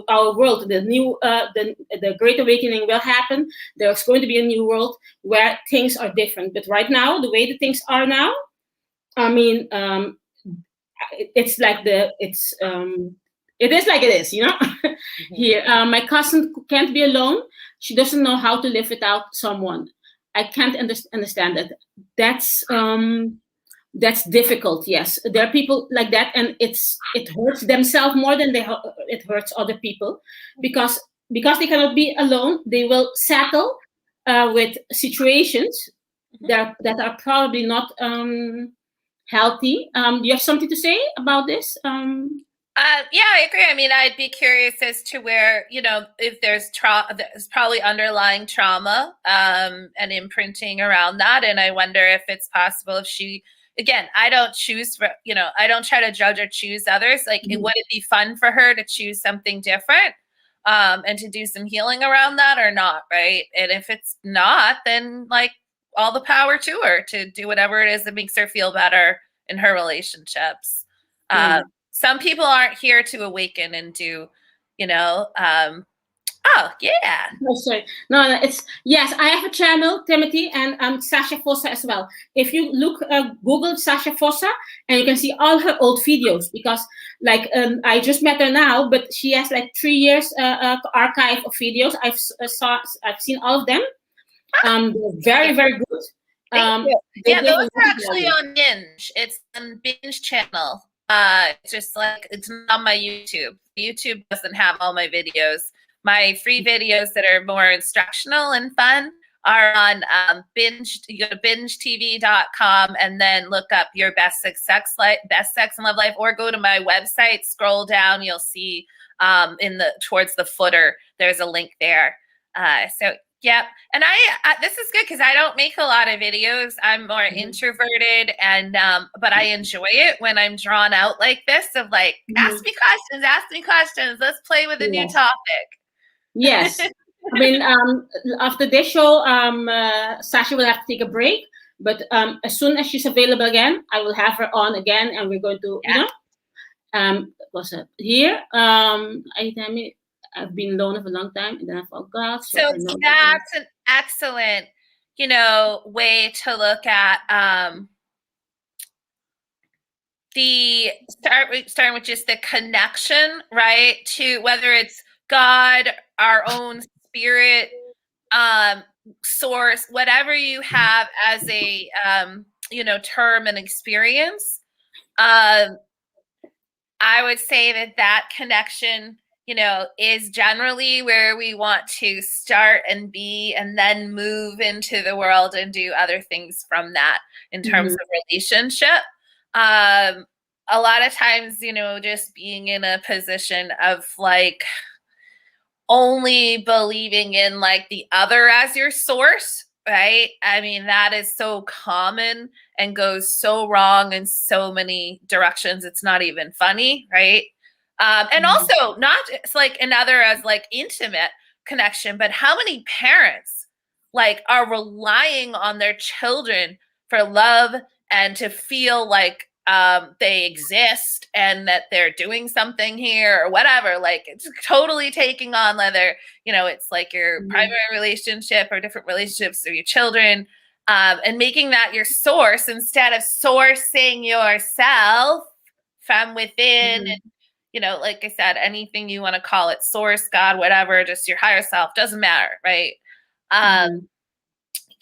our world, the Great Awakening will happen. There's going to be a new world where things are different. But right now, the way the things are now, it's like it is like it is, Here, my cousin can't be alone. She doesn't know how to live without someone. I can't understand that. That's difficult. Yes, there are people like that, and it hurts themselves more than it hurts other people, because they cannot be alone. They will settle with situations that are probably not healthy. Do you have something to say about this? Yeah, I agree. I'd be curious as to where, if there's probably underlying trauma and imprinting around that. And I wonder if it's possible if she, again, I don't choose for, I don't try to judge or choose others. Like, would it be fun for her to choose something different and to do some healing around that or not, right? And if it's not, then like all the power to her to do whatever it is that makes her feel better in her relationships. Some people aren't here to awaken and do, oh yeah. Oh, sorry. No, it's yes. I have a channel, Timothy, and Sacha Fossa as well. If you look, Google Sacha Fossa, and you can see all her old videos. Because, like, I just met her now, but she has like 3 years archive of videos. I've seen all of them. They're very, very good. Yeah, those are actually on Binge. It's on Binge channel. It's just like it's not on my YouTube. YouTube doesn't have all my videos. My free videos that are more instructional and fun are on Binge. You go to bingetv.com and then look up your best sex and love life, or go to my website, scroll down, you'll see towards the footer, there's a link there. So yep. And I this is good because I don't make a lot of videos. I'm more introverted, and but I enjoy it when I'm drawn out like this of like, ask me questions. Let's play with a new topic. Yes. After this show, Sacha will have to take a break. But as soon as she's available again, I will have her on again, and we're going to, what's up here? I've been alone for a long time, and then I forgot. So that's an excellent, way to look at starting with just the connection, right? To whether it's God, our own spirit, source, whatever you have as a term and experience. I would say that connection is generally where we want to start and be, and then move into the world and do other things from that in terms of relationship. A lot of times, just being in a position of like only believing in like the other as your source, right? I mean, that is so common and goes so wrong in so many directions. It's not even funny, right? And also not it's like another as like intimate connection, but how many parents like are relying on their children for love and to feel like they exist and that they're doing something here or whatever. Like it's totally taking on whether, it's like your primary relationship or different relationships or your children, and making that your source instead of sourcing yourself from within. And, like I said, anything you want to call it, source, God, whatever, just your higher self, doesn't matter, right?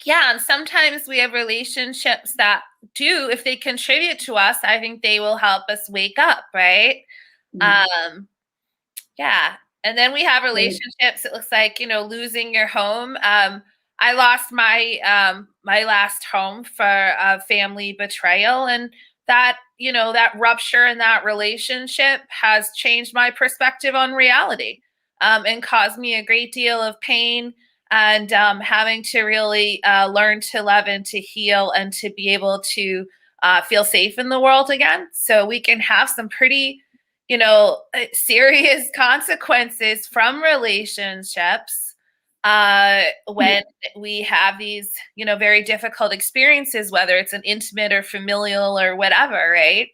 Yeah, and sometimes we have relationships that do, if they contribute to us, I think they will help us wake up, right? Yeah. And then we have relationships, it looks like, losing your home. I lost my my last home for a family betrayal, and that, that rupture in that relationship has changed my perspective on reality, and caused me a great deal of pain, and having to really learn to love and to heal and to be able to feel safe in the world again. So we can have some pretty, serious consequences from relationships when we have these, very difficult experiences, whether it's an intimate or familial or whatever, right?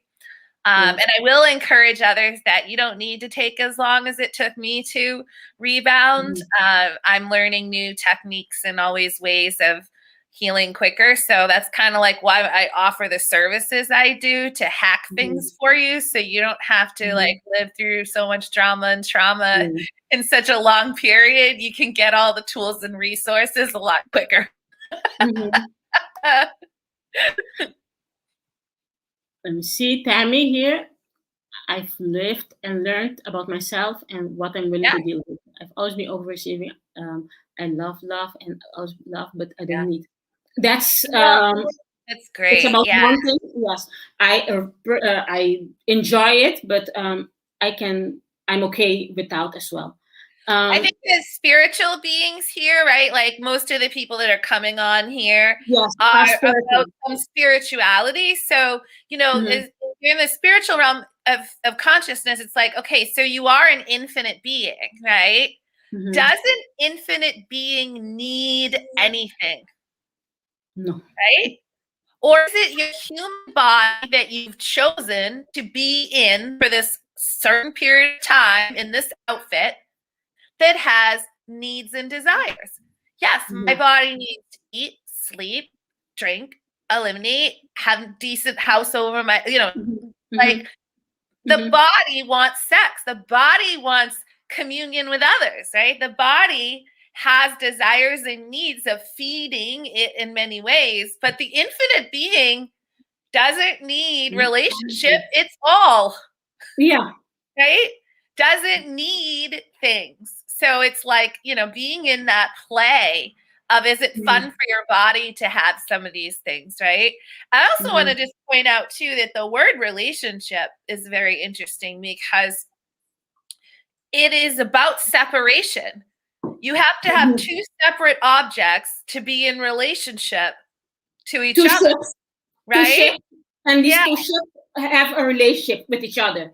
And I will encourage others that you don't need to take as long as it took me to rebound. I'm learning new techniques and always ways of healing quicker. So that's kind of like why I offer the services I do to hack things for you. So you don't have to like live through so much drama and trauma in such a long period. You can get all the tools and resources a lot quicker. Let me see, Tammy here. I've lived and learned about myself and what I'm willing to deal with. I've always been over-receiving. I love and always love, but I don't need. That's great. It's about one thing. Yes, I enjoy it, but I'm okay without as well. I think as spiritual beings here, right? Like most of the people that are coming on here are about some spirituality. So, if you're in the spiritual realm of consciousness, it's like, okay, so you are an infinite being, right? Doesn't infinite being need anything? No. Right? Or is it your human body that you've chosen to be in for this certain period of time in this outfit that has needs and desires? Yes, my body needs to eat, sleep, drink, eliminate, have a decent house over my, like the body wants sex. The body wants communion with others, right? The body has desires and needs of feeding it in many ways, but the infinite being doesn't need relationship. It's all. Yeah. Right? Doesn't need things. So it's like, being in that play of, is it fun for your body to have some of these things, right? I also want to just point out too that the word relationship is very interesting because it is about separation. You have to have two separate objects to be in relationship to each other, right? And these two ships have a relationship with each other.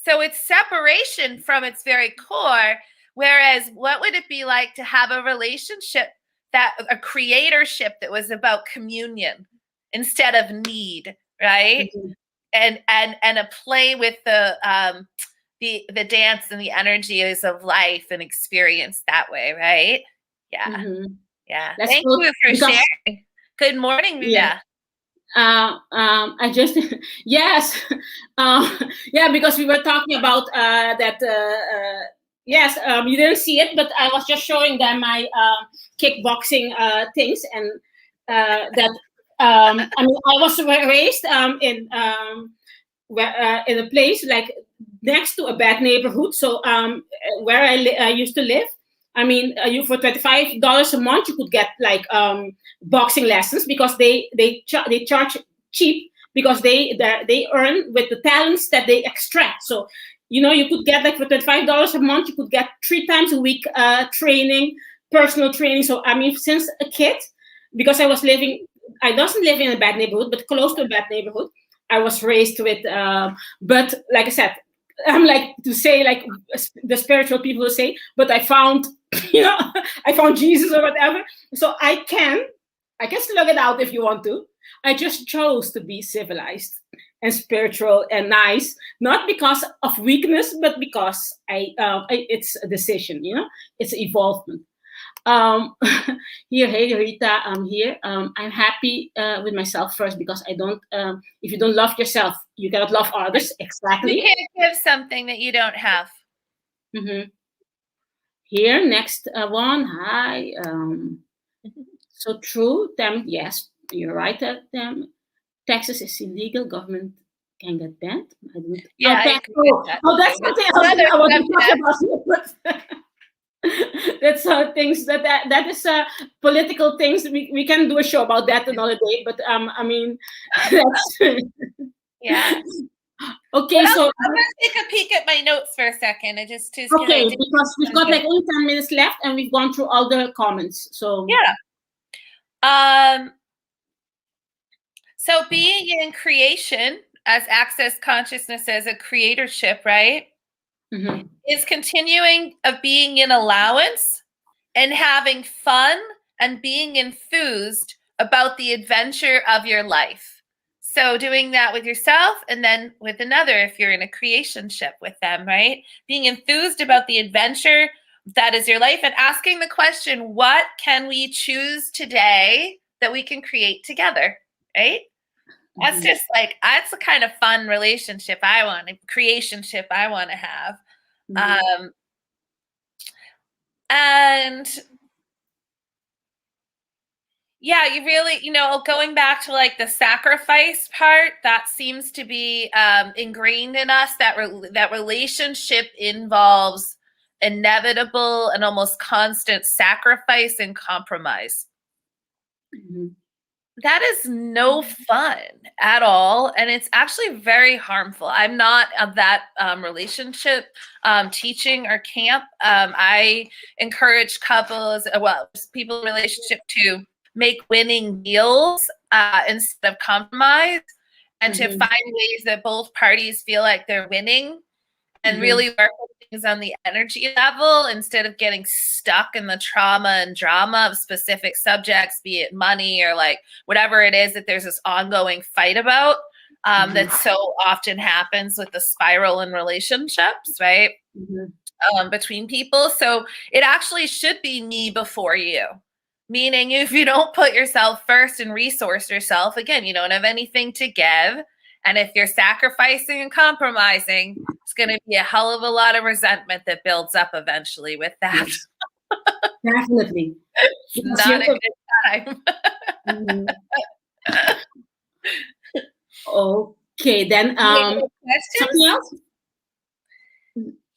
So it's separation from its very core. Whereas what would it be like to have a relationship, a creatorship that was about communion instead of need, right? And a play with the dance and the energies of life and experience that way, right? Yeah. Yeah. Thank you for sharing. Good morning, Rita. I just because we were talking about that. You didn't see it, but I was just showing them my kickboxing things, and that I was raised in a place like next to a bad neighborhood. So where I used to live, I mean, you for $25 a month, you could get like boxing lessons, because they charge cheap, because they earn with the talents that they extract. So you could get like for $25 a month, you could get 3 times a week training, personal training. So I mean, since a kid, because I wasn't living in a bad neighborhood, but close to a bad neighborhood, I was raised with. But like I said, I'm like to say, like the spiritual people will say, but I found, I found Jesus or whatever. So I can slug it out if you want to. I just chose to be civilized and spiritual and nice, not because of weakness, but because it's a decision. It's evolvement. Here, hey Rita, I'm here. I'm happy with myself first, because I don't. If you don't love yourself, you cannot love others. Exactly. You can't give something that you don't have. Mm-hmm. Here, next one. Hi. So true. Yes, you're right. Texas is illegal. Government can get banned. I don't. Yeah. That's something else I want to talk about. That's things that is political things. We can do a show about that another day. But I mean, that's yeah. Okay, so I'm gonna take a peek at my notes for a second. Okay, because we've got like only 10 minutes left, and we've gone through all the comments. So yeah. So being in creation as access consciousness, as a creatorship, right? Mm-hmm. Is continuing of being in allowance and having fun and being enthused about the adventure of your life. So doing that with yourself and then with another, if you're in a creationship with them, right? Being enthused about the adventure that is your life, and asking the question, what can we choose today that we can create together, right? That's just like, that's the kind of fun relationship I want, a creationship I want to have. And yeah, you really, going back to like the sacrifice part, that seems to be ingrained in us, that relationship involves inevitable and almost constant sacrifice and compromise. Mm-hmm. That is no fun at all. And it's actually very harmful. I'm not of that relationship teaching or camp. I encourage couples, people in relationship to make winning deals instead of compromise, and to find ways that both parties feel like they're winning, and really work with things on the energy level instead of getting stuck in the trauma and drama of specific subjects, be it money or like whatever it is that there's this ongoing fight about that so often happens with the spiral in relationships, right? Between people. So it actually should be me before you. Meaning if you don't put yourself first and resource yourself, again, you don't have anything to give. And if you're sacrificing and compromising, it's going to be a hell of a lot of resentment that builds up eventually with that. Definitely. Not a good time. Okay, then something else?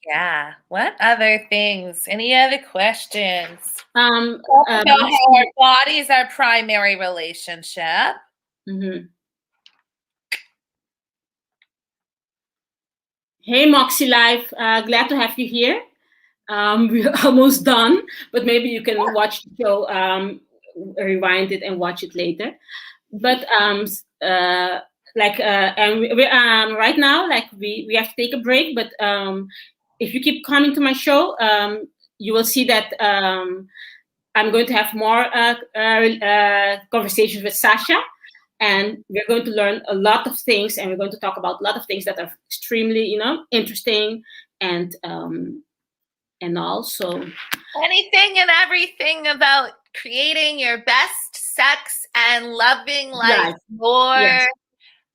Yeah. What other things? Any other questions? How our body is our primary relationship. Hey, Moxie Life, glad to have you here. We're almost done, but maybe you can watch the show, rewind it and watch it later. But and right now, like we have to take a break. But if you keep coming to my show, you will see that I'm going to have more conversations with Sacha. And we're going to learn a lot of things, and we're going to talk about a lot of things that are extremely, interesting and also anything and everything about creating your best sex and loving life more,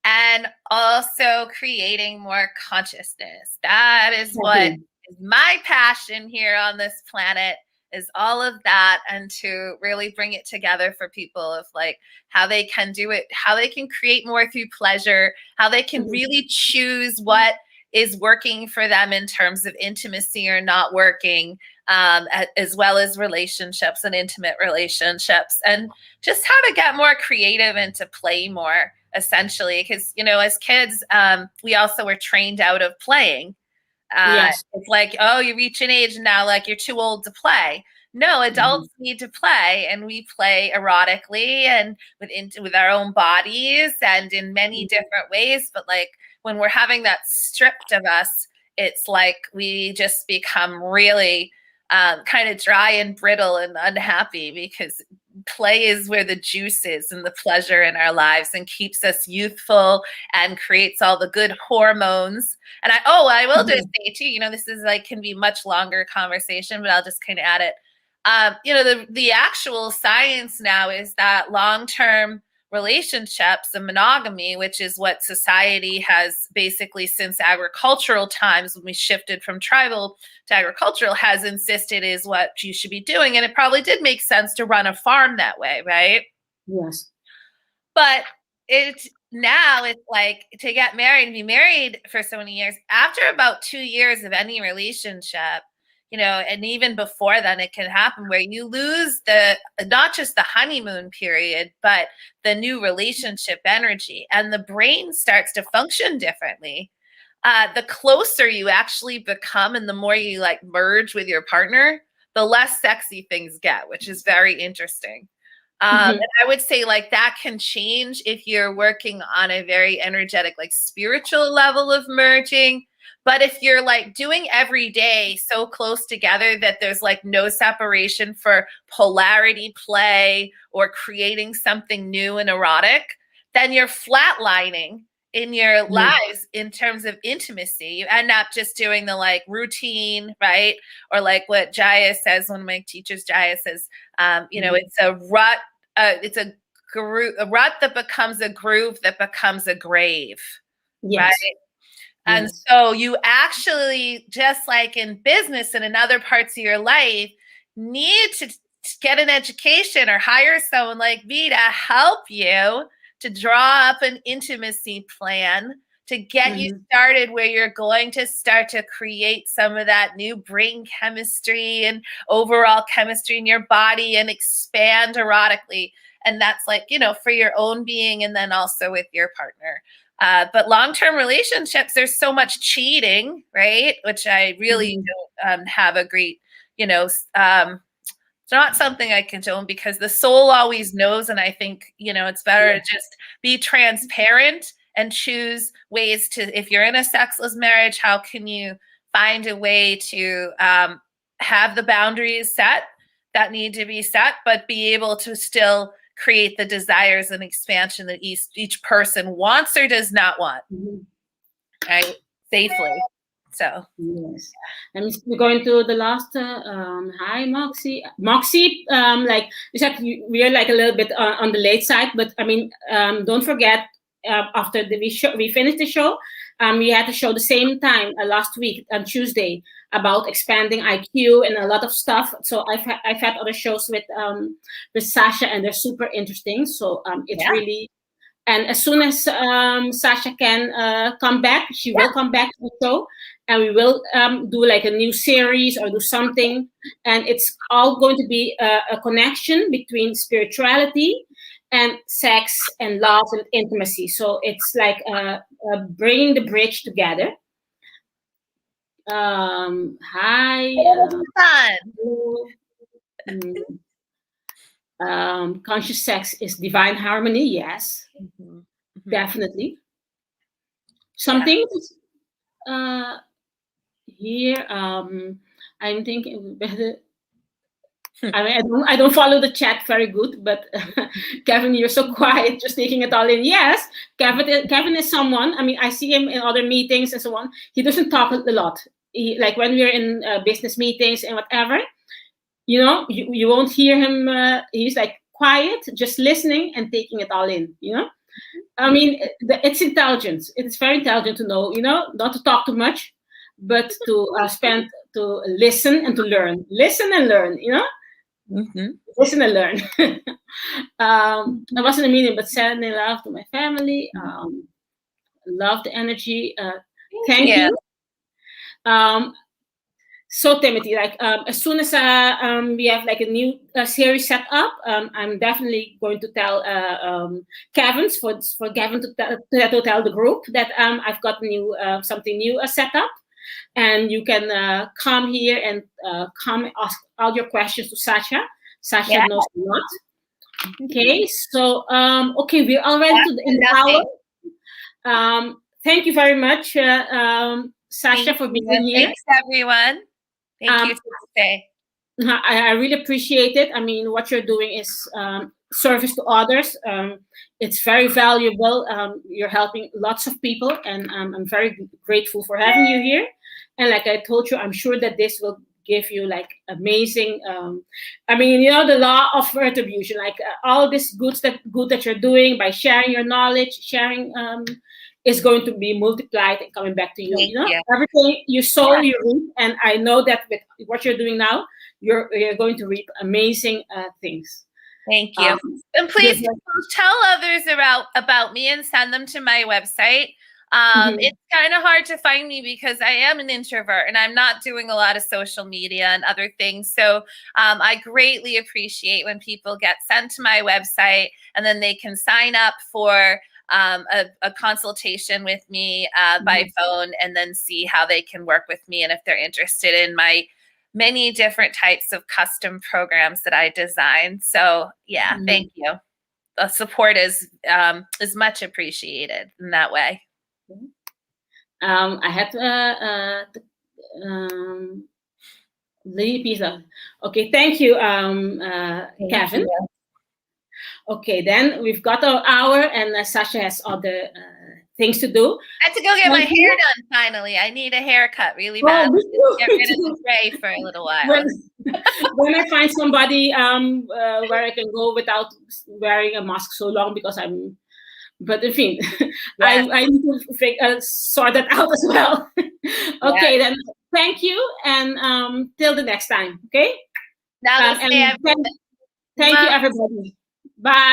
and also creating more consciousness. That is what is my passion here on this planet. Is all of that, and to really bring it together for people of like how they can do it, how they can create more through pleasure, how they can really choose what is working for them in terms of intimacy or not working, as well as relationships and intimate relationships, and just how to get more creative and to play more, essentially. Because, as kids, we also were trained out of playing. Yes. It's like, oh, you reach an age now, like you're too old to play. No, adults need to play, and we play erotically and with our own bodies and in many different ways. But like when we're having that stripped of us, it's like we just become really kind of dry and brittle and unhappy, because play is where the juice is and the pleasure in our lives, and keeps us youthful and creates all the good hormones. And I will just say too, this is like can be much longer conversation, but I'll just kind of add it. The actual science now is that long-term relationships and monogamy, which is what society has basically since agricultural times, when we shifted from tribal to agricultural, has insisted is what you should be doing. And it probably did make sense to run a farm that way, right? Yes. But now it's like to get married and be married for so many years, after about 2 years of any relationship, and even before then, it can happen where you lose not just the honeymoon period, but the new relationship energy, and the brain starts to function differently. The closer you actually become and the more you like merge with your partner, the less sexy things get, which is very interesting. And I would say like that can change if you're working on a very energetic, like spiritual level of merging. But if you're like doing every day so close together that there's like no separation for polarity play or creating something new and erotic, then you're flatlining in your lives in terms of intimacy. You end up just doing the like routine, right? Or like what Jaya says, one of my teachers, Jaya says, it's a rut. It's a rut that becomes a groove that becomes a grave, right? And so you actually, just like in business and in other parts of your life, need to get an education or hire someone like me to help you to draw up an intimacy plan to get you started, where you're going to start to create some of that new brain chemistry and overall chemistry in your body and expand erotically. And that's like, for your own being and then also with your partner. But long-term relationships, there's so much cheating, right? Which I really don't have a great, it's not something I condone, because the soul always knows. And I think, it's better to just be transparent and choose ways to, if you're in a sexless marriage, how can you find a way to have the boundaries set that need to be set, but be able to still create the desires and expansion that each person wants or does not want, right? Safely. So yes, and we're going to the last. Hi, Moxie. Moxie, like you said, we are like a little bit on the late side, but I mean, don't forget, after we finished the show, we had a show the same time last week on Tuesday about expanding IQ and a lot of stuff. So I've had other shows with Sacha, and they're super interesting. So it's really, and as soon as Sacha can come back, she will come back to the show, and we will do like a new series or do something. And it's all going to be a connection between spirituality and sex and love and intimacy. So it's like bringing the bridge together. Hi. Conscious sex is divine harmony. Yes, definitely. Something here. I'm thinking better. I mean, I don't follow the chat very good, but Kevin, you're so quiet, just taking it all in. Yes, Kevin is someone. I mean, I see him in other meetings and so on. He doesn't talk a lot. Like when we're in business meetings and whatever, you won't hear him. He's like quiet, just listening and taking it all in. I mean, it's intelligence. It's very intelligent to know, not to talk too much, but to listen and to learn. Listen and learn. Listen and learn. I wasn't a meeting, but sending love to my family. Love the energy. Thank you. So Timothy, like as soon as we have like a new series set up, I'm definitely going to tell Kevin for Gavin to tell the group that I've got new something new set up, and you can come here and come ask all your questions to Sacha. Sacha knows a lot. Okay, so okay, we're already in the hour. Thank you very much, Sacha, for being here. Thanks, everyone. Thank you, Tibisay. I really appreciate it. I mean, what you're doing is service to others. It's very valuable. You're helping lots of people, and I'm very grateful for having you here. And like I told you, I'm sure that this will give you like amazing. I mean, you know, the law of retribution, like all this good that you're doing by sharing your knowledge, sharing. Is going to be multiplied and coming back to you. You know, everything you sow, you reap, and I know that with what you're doing now, you're going to reap amazing things. Thank you, and please tell others about me and send them to my website. It's kind of hard to find me because I am an introvert and I'm not doing a lot of social media and other things. So I greatly appreciate when people get sent to my website and then they can sign up for a consultation with me by phone and then see how they can work with me and if they're interested in my many different types of custom programs that I design. So yeah, thank you. The support is much appreciated in that way. I had the piece of okay. Thank you, Kevin. Okay, then we've got our hour, and Sacha has other things to do. I have to go get my hair done finally. I need a haircut really bad. Get rid of the gray for a little while. When I find somebody where I can go without wearing a mask so long because I'm. But in fin, I need to sort that out as well. Okay, then thank you, and till the next time. Okay. Thank you, everybody. Bye.